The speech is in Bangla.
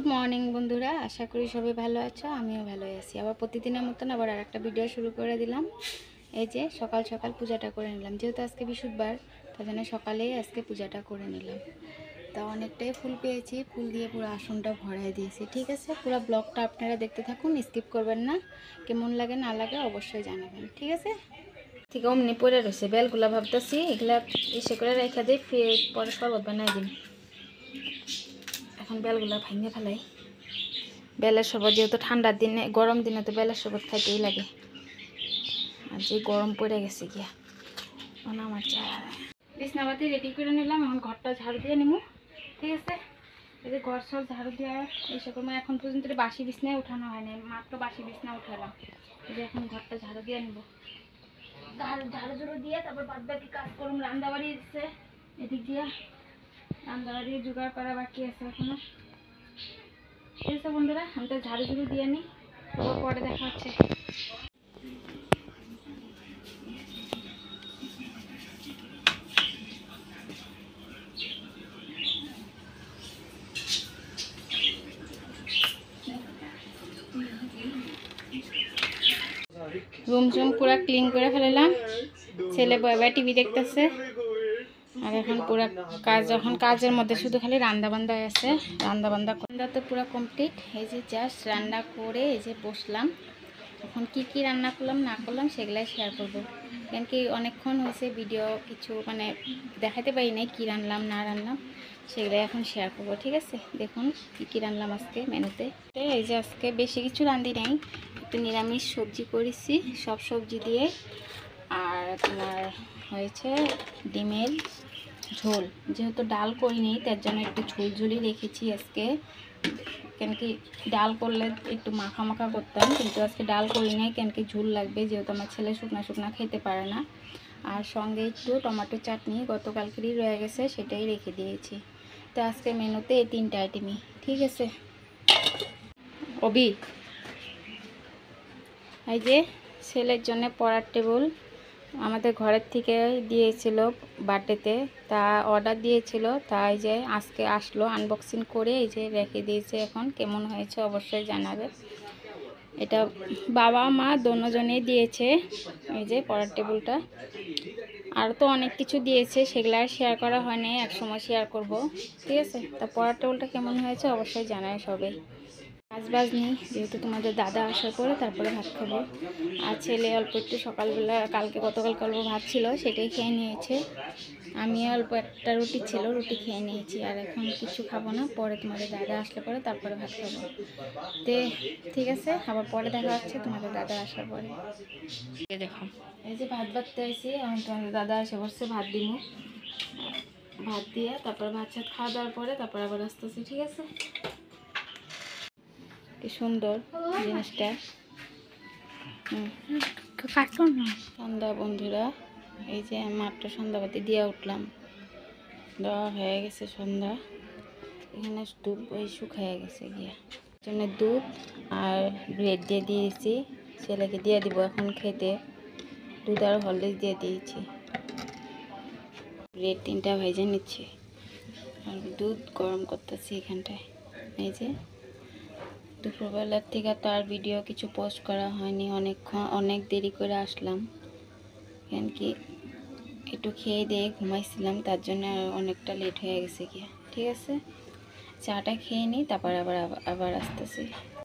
গুড মর্নিং বন্ধুরা, আশা করি সবাই ভালো আছো। আমিও ভালো আছি। আবার প্রতিদিনের মতন আবার আরেকটা ভিডিও শুরু করে দিলাম। এই যে সকাল সকাল পূজাটা করে নিলাম, যেহেতু আজকে বৃহস্পতিবার, তার জন্য সকালেই আজকে পূজাটা করে নিলাম। তা অনেকটাই ফুল পেয়েছি, ফুল দিয়ে পুরো আসনটা ভরাই দিয়েছি। ঠিক আছে, পুরো ব্লগটা আপনারা দেখতে থাকুন, স্কিপ করবেন না। কেমন লাগে না লাগে অবশ্যই জানাবেন, ঠিক আছে। ঠিক অমনি পরে রয়েছে বেলগুলা, ভাবতেছি এগুলা এসে করে রেখে দিই, পরে শরবত বানাই দিন। এখন বেলগুলা ভাঙে ফেলাই। বেলের শরবত, যেহেতু ঠান্ডার দিনে, গরম দিনে তো বেলের শরবত খাইতেই লাগে। আর যে গরম পড়ে গেছে গিয়া আমার চেহারা। বিছনাবাতি রেডি করে নিলাম, এখন ঘরটা ঝাড়ু দিয়ে নিব। ঠিক আছে, এই যে ঘর সব ঝাড়ু দেওয়ার এসে করবো। এখন পর্যন্ত বাসি বিছনায় উঠানো হয়নি, মাত্র বাসি বিছনা উঠালাম। এই যে এখন ঘরটা ঝাড়ু দিয়ে নিব, ঝাড়ু ঝুড়ু দিয়ে তারপর বাদ বাকি কাজ করুন। রান্নাবাড়ি এসছে এদিক দিয়ে, রান্নাবাড়ি জোগাড় করা বাকি আছে এখনো। ঠিক আছে বন্ধুরা, আমি তো ঝাড়ু ঝুড়ু দিয়ে নিই, তারপর পরে দেখা হচ্ছে। রুম টুম পুরা ক্লিন করে ফেলাম। ছেলে বয় টিভি দেখতেছে। আর এখন পুরা কাজ, যখন কাজের মধ্যে শুধু খালি রান্না বান্না আছে। রান্না তো পুরো কমপ্লিট। এই যে জাস্ট রান্না করে এই যে বসলাম। এখন কি রান্না করলাম না করলাম সেগুলাই শেয়ার করবো। কেন কি অনেকক্ষণ হয়েছে ভিডিও কিছু মানে দেখাতে পারি নাই, কী রান্নাম না রান্নাম সেগুলাই এখন শেয়ার করবো। ঠিক আছে, দেখুন কি রান্নাম আজকে মেনুতে। এই যে আজকে বেশি কিছু রান্ধি নাই, একটু নিরামিষ সবজি করেছি, সব সবজি দিয়ে। আর আপনার হয়েছে ডিমের ঝোল। যেহেতু ডাল করিনি তার জন্য একটু ঝোলঝুলি রেখেছি আজকে। কেন কি ডাল করলে একটু মাখা মাখা করতাম, কিন্তু আজকে ডাল করি নাই, কেন কি ঝোল লাগবে, যেহেতু আমার ছেলে শুকনা শুকনা খেতে পারে না। আর সঙ্গে একটু টমেটো চাটনি গতকালকেরই রয়ে গেছে, সেটাই রেখে দিয়েছি। তো আজকে মেনুতে এই 3টা আইটেমই। ঠিক আছে। এই যে ছেলের জন্য পড়ার টেবিল আমাদের ঘরের থেকে দিয়েছিল বার্থডেতে, তা অর্ডার দিয়েছিল, তাই যে আজকে আসলো, আনবক্সিং করে এই যে রেখে দিয়েছে। এখন কেমন হয়েছে অবশ্যই জানাবে। এটা বাবা মা দুজনেই দিয়েছে। এই যে পড়ার টেবিলটা, আর তো অনেক কিছু দিয়েছে, সেগুলো আর শেয়ার করা হয়নি, একসময় শেয়ার করব। ঠিক আছে, তা পড়ার টেবিলটা কেমন হয়েছে অবশ্যই জানায় সবাই। কাজ বাজ নেই, যেহেতু তোমাদের দাদা আসার পরে তারপরে ভাত খাবো। আর ছেলে অল্প একটু সকালবেলা গতকালকে অল্প ভাত ছিল, সেটাই খেয়ে নিয়েছে। আমি অল্প একটা রুটি ছিল, রুটি খেয়ে নিয়েছি। আর এখন কিছু খাবো না, পরে তোমাদের দাদা আসলে পরে তারপরে ভাত খাবো। ঠিক আছে, আবার পরে দেখা হচ্ছে তোমাদের দাদা আসার পরে। দেখো এই যে ভাত বাড়তে আসি, এখন তোমাদের দাদা এসে বসছে, ভাত দিব। ভাত দিয়ে তারপর ভাত সাত খাওয়া দাওয়ার পরে তারপর আবার আসতেছি। ঠিক আছে, কি সুন্দর জিনিসটা। সন্ধ্যা বন্ধুরা, এই যে মাত্র সন্ধ্যাবাতি দিয়ে উঠলাম, দেওয়া হয়ে গেছে সন্ধ্যা। এখানে ধূপ ওই শুকায় গেছে গিয়া, জন্য দুধ আর ব্রেড দিয়ে দিয়েছি, ছেলেকে দিয়ে দিব এখন খেতে। দুধ আর হরলিক্স দিয়ে দিয়েছি, ব্রেড 3টা ভেজে নিচ্ছি আর দুধ গরম করতেছি এখানটায়। এই যে দুপুরবেলার থেকে তো আর ভিডিও কিছু পোস্ট করা হয়নি, অনেক দেরি করে আসলাম, কেন কি একটু খেয়ে দিয়ে ঘুমাইছিলাম, তার জন্য অনেকটা লেট হয়ে গেছে গিয়া। ঠিক আছে, চাটা খেয়ে নিই, তারপর আবার আসতেছি।